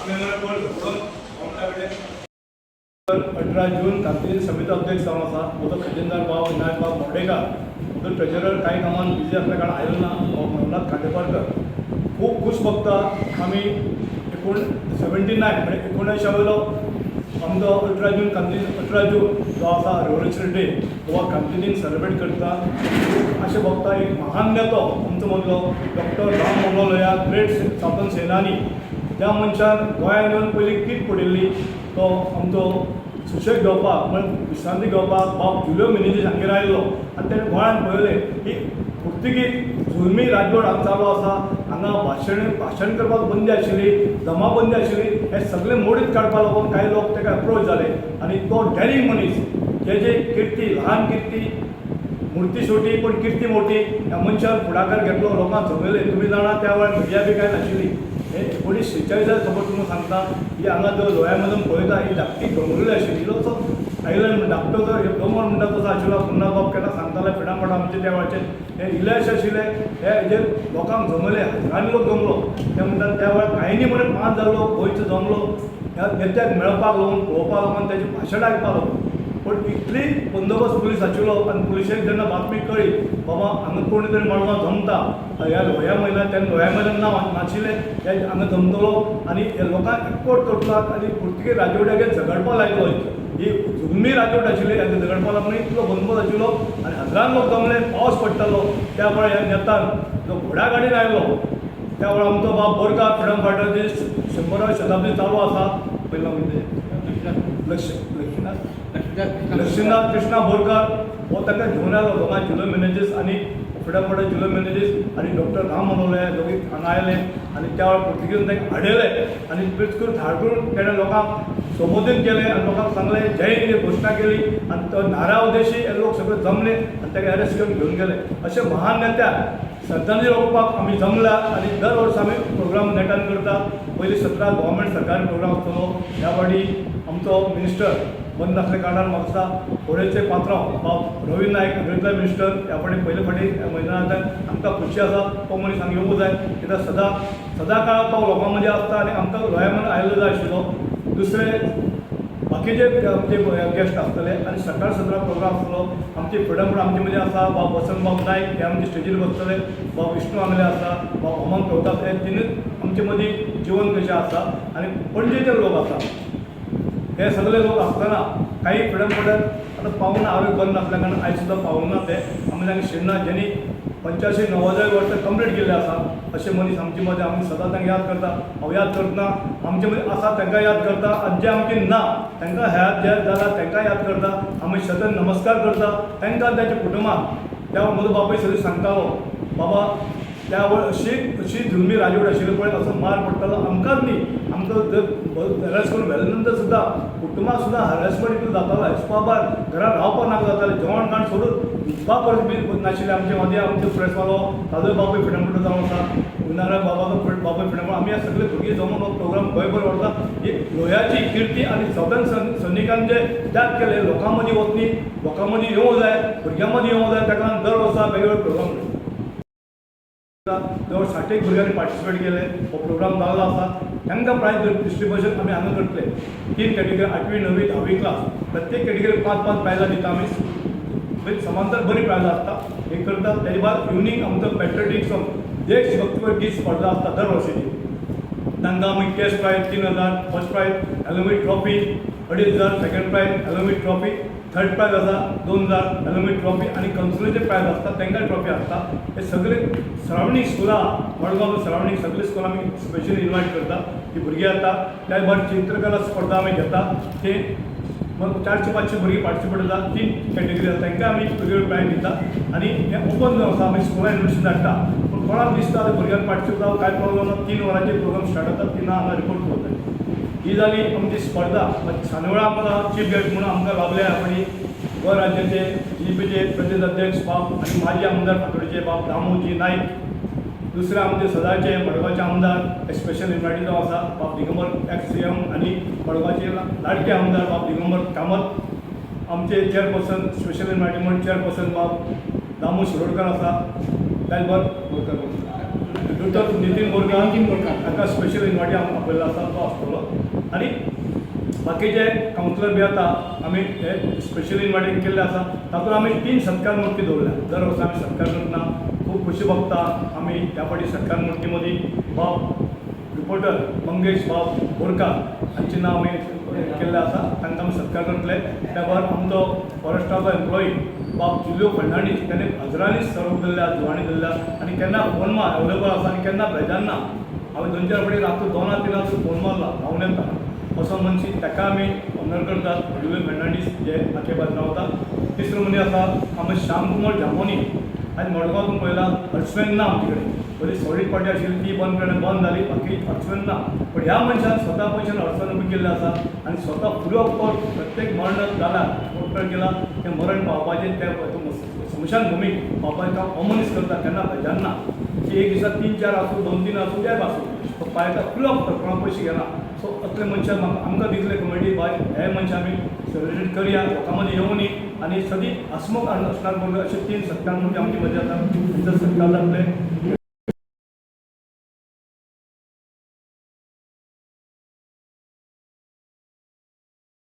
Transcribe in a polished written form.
18 जून कामगिरी समिती अध्यक्ष जावन आसा. तो खजिनदार भाव विनायक भाव मोडेकार, तो ट्रेजरर काही कामान बिझी असल्या कारण आयलो ना. नवनाथ खांडेपारकर खूप खुश बघता. आम्ही 79 म्हणजे 1900 आमचो 18 जून कामगिरी 18 जून जो आसा रेव्होल्युशनरी डे तो कामगिरीन सेलिब्रेट करता. अशें बघता एक महान नेतो आमचो मदलो डॉक्टर राम मनोहर लोहिया, ग्रेट स्वातंत्र्य सेनानी. त्या मनशान गोंयांत येवन पयली कीट पडिल्ली. तो आमचो सुशेग घेवपाक म्हणजे विश्रांती घेवपाक बाब जुलियो मेनेझीस हांगेर आयिल्लो आनी तेणें गोंयांत पळयलें की पुर्तुगीज जुलमी राजवट हांगा चालू आसा. हांगा भाशण करपाक बंदी आशिल्ली, जमाबंदी आशिल्ली. हे सगळें मोडीत काडपा लागून कांय लोक ताका अप्रोच जाले आनी तो डॅरिंग मनीस जेजे कीर्ती ल्हान कीर्ती मुर्ती छोटी पण कीर्ती मोठी ह्या मनशान फुडाकार घेतलो. लोकांक जमयले. तुमी जाणा त्या वेळार मिडिया बी कांय नाशिल्ली. हे 1946 खबर तुमकां सांगता ही हांगा जो लोह्यामधून पळयता ही धाकटी दोंगरुली आशिल्ली. इल्लोसो आयलंड धाकटो जो दोंगर म्हणटा तसो आशिल्लो. पुन्हा बाब केन्ना सांगताले फिडाफाट आमचे त्या वेळाचेर हे इल्लेशे आशिल्ले. हे हेजेर लोकांक जमयले, हजारांनी लोक जमलो. ते म्हणटात त्या वेळार कांय न्ही म्हण 5 जालो गोंयचो जमलो. ह्या नेत्याक मेळपाक लागून पळोवपाक लागून तेजें भाशण आयकपाक लागून. पण इतली बंदोबस्त पुलीस आशिल्लो आनी पुलिशेक जेन्ना बातमी कळ्ळी बाबा हांगा कोणी तरी मडगांव जमता ह्या लोह्या मैदान तेन्ना लोह्या मैदान नाशिल्लें ते हांगा जमतलो आनी हे लोकांक एकवट करतात आनी पुर्तुगीज राजवट्याचेर झगडपाक लायलो. ही जुलमी राजवट आशिल्ली हांगा झगडपाक लागून इतलो बंदोबस्त आशिल्लो आनी हजारान लोक जमले. पावस पडटालो त्या वेळार ह्या नेतान जो घोड्या गाडीन आयलो त्या वेळार आमचो बाब बोरकार फ्रिडम फायटर 100वी शताब्दी चालू आसा. पयलो म्हणजे लक्ष्मीनाथ कृष्णा बोरकार हो ताका घेवन आयलो. दोगां जुलियो मेनेझीस आनी फ्रिडम फायटर जुलियो मेनेझीस आनी डॉक्टर राम मनोहर लोहिया दोगी हांगा आयले आनी त्या वेळार पुर्तुगीजान ताका हाडयले आनी प्रेस करून धाड करून तेणें लोकांक संबोधीत केलें आनी लोकांक सांगलें जय हिंद ही घोशणा केली आनी तो नारा उद्देशी हे लोक सगळे जमले आनी ताका अरेस्ट करून घेवन गेले. अशे महान नेत्याक श्रद्धांजली ओंपपाक आमी जमला आनी दर वर्सा आमी प्रोग्राम नेटान करता. पयलीं 17 गव्हर्मेंट सरकारी प्रोग्राम आसतलो. ह्या फावटी आमचो मिनिस्टर बंद आसल्या कारणान म्हाका फोडेचे पात्रांव बाब रवी नायक रेल्वे मिनिस्टर ह्या फावटी पयले फावटी मैदानांत आमकां खुशी आसा. तो मनीस हांगा येवंक जाय कित्याक सदां काळ तो लोकां मदीं आसता आनी आमकां लोह्यामधून आयिल्लो जाय आशिल्लो. दुसरे बाकीचे आमचे गेस्ट आसतले आनी सकाळ 17 प्रोग्राम आसतलो. आमची फ्रिडम आमचे मदीं आसा बाब वसंत बाब नायक हे आमचे स्टेजीर बसतले. बाब विष्णू आंगले आसा, बाब हेमंत प्रताप हे तिनूच आमचे मदीं जिवन कशें आसा आनी पणजेचे लोक आसा. हे सगळे लोक आसतना काही फ्रिडम फायटर आतां पावना हांवें बंद आसल्या कारणान आयज सुद्दां पावना. ते आमी तांकां शिरना जेणी 85-90 वर्सां कंप्लीट केल्ले आसा अशे मनीस आमचे मदीं आमी सदां तांकां याद करता. हांव याद करतना आमचे मदीं आसा तांकां याद करता आनी जे आमचे ना तांकां याद जे जाला तांकां याद करता. आमी सतत नमस्कार करता तांकां तांच्या कुटुंबाक. त्या म्हजो बापूय सगळें सांगतालो बाबा त्या वेळ अशी जुलमी राजवट आशिल्ली पळय असो मार पडटालो आमकांच न्ही आमकां जर हॅरेस करून व्हेले नंतर सुद्दां कुटुंबाक सुद्दां हॅरेसमेंट इतलो जातालो. हिसपा भायर घरांत रावपाक नाका जातालें. जेवण खाण सोडून हिसपा परिस्थिती नाशिल्लें. आमचे मदीं आमचे प्रेसवालो ताजोय बापूय फ्रिडम फायटर जावन आसा. विनायक बाबाचो बापूय फ्रिडम आमी हे सगळे भुरगीं जमून हो प्रोग्राम गोंयभर व्हरता. एक लोह्याची कीर्ती आनी स्वातंत्र्य सैनिकान जे त्याग केले लोकां मदीं वचनी लोकां मदीं येवंक जाय भुरग्यां मदीं येवंक जाय. ताका लागून दर वर्सा वेगवेगळे प्रोग्राम जवळ 60 भुरग्यांनी पार्टिसिपेट केले. हो प्रोग्राम जाल्लो आसा. तांकां प्रायज डिस्ट्रिब्युशन आमी हांगा करतले. 3 कॅटेगरी 8वी 9वी 10वी क्लास प्रत्येक कॅटेगरी 5-5 प्रायजां दिता आमी. समांतर बरी प्रायजां आसता हे करता. तेजे बाद इवनिंग आमचो पॅट्रियोटीक सॉंग देशभक्तीपर गीत स्पर्धा आसता दर वर्साची. तांकां आमी कॅश प्रायज 3000 फर्स्ट प्रायज एलोमी ट्रॉफी 2500 सेकंड प्रायज एलोमी ट्रॉफी थर्ड प्रायज आसा 2000 एलोमी ट्रॉफी आनी कन्सोलेशन प्रायज आसता तांकां ट्रॉफी आसता. हे सगळे सरावंडींग स्कुलां मडगांव सरावंडींग सगळे स्कूल आमी स्पेशली इन्वायट करता. ती भुरगीं येता. त्या भायर चित्रकला स्पर्धा आमी घेता. ते 400-500 भुरगीं पार्टिसिपेट जाता. 3 कॅटेगरी आसा तांकां आमी वेगवेगळे प्रायज दिता आनी हे ओपन आसा आमी स्कुलां इन्विटेशन धाडटा. पूण कोणाक दिसता भुरग्यांक पार्टिसिपेट जावं कांय प्रॉब्लम ना. 3 वरांचेर प्रोग्राम स्टार्ट जाता. 3 हांगा रिपोर्ट करता. ही जाली आमची स्पर्धा. सानवळा आमकां चीफ गेस्ट म्हणून आमकां लाभले. आनी गोंय राज्याचे जीपीचे प्रदेश अध्यक्ष बाब आनी माजी आमदार फातोडेचे बाब दामोजी नायक. दुसरे आमचे सदाचे मडगांवचे आमदार स्पेशल इन्वायटीड जो आसा बाब दिगंबर एक्स CM आनी मडगांवचे लाडके आमदार बाब दिगंबर कामत. आमचे चेअरपर्सन स्पेशल इन्वायटीड म्हणून चेअरपर्सन बाब दामू शिरोडकर आसा. त्याच बरोबर डॉक्टर नितीन बोरकार ताका स्पेशल इन्वायटी हांव आपयल्लो आसा तो आसतलो आनी बाकीचे कावन्सिलर बी आतां आमी हे स्पेशल इन्वायटी केल्ले आसा तातूंत आमी 3 सत्कार मुर्ती दवरल्या दर वर्सा आमी सत्कार करतना खूब खुशी भोगता आमी ह्या फावटी सत्कार मुर्ती मदीं रिपोर्टर मंगेश बोरकार हांचें नांव आमी केल्लें आसा तांकां आमी सत्कार करतले त्या भायर आमचो फॉरेस्टाचो एम्प्लॉई जुलियो फर्नांडीस ताणें हजारांनी सर्व दिल्ल्या जुवाणी दिल्ल्या आनी केन्ना फोन मार अवेलेबल आसा आनी केन्ना बेजार ना हांवें 2-4 फावटी रातू 2-3 फोन मारला धांवन येता असो मनशी ताका आमी ऑनर करतात जुलियो फर्नांडीस जे आकेबाद रावता. तिसरो मनीस आसा आमी श्यामकुमार जामोनी आनी मडगांवांतून पळयला हर्षवेन ना आमचे कडेन बरी सॉलीड पार्टी आशिल्ली ती बंद जाली बाकी हर्षवेन ना पण ह्या मनशान स्वता पयशान हर्षवेन उबी केल्ले आसा आनी स्वता फुलो प्रत्येक मरण जाल्यार कोर्टार गेला तें मरण पावपाचें त्या स्मशान भुमीक पावपाचें काम अमनीस करता केन्ना बेजार ना की एक दिसा 3-4 आसूं 2-3 आसूं त्या आसूं तो पायता फुलो कोणा पयशे घेना सो असले मनशान आमकां दिसले कमिटी बाय हे मनशां आमी सेलिब्रेट करया लोकां मदीं येवनी आनी सदीं हसमुख असणार बरोबर अशे 3 सत्कार म्हणजे आमची मजा जाता सत्कार जातले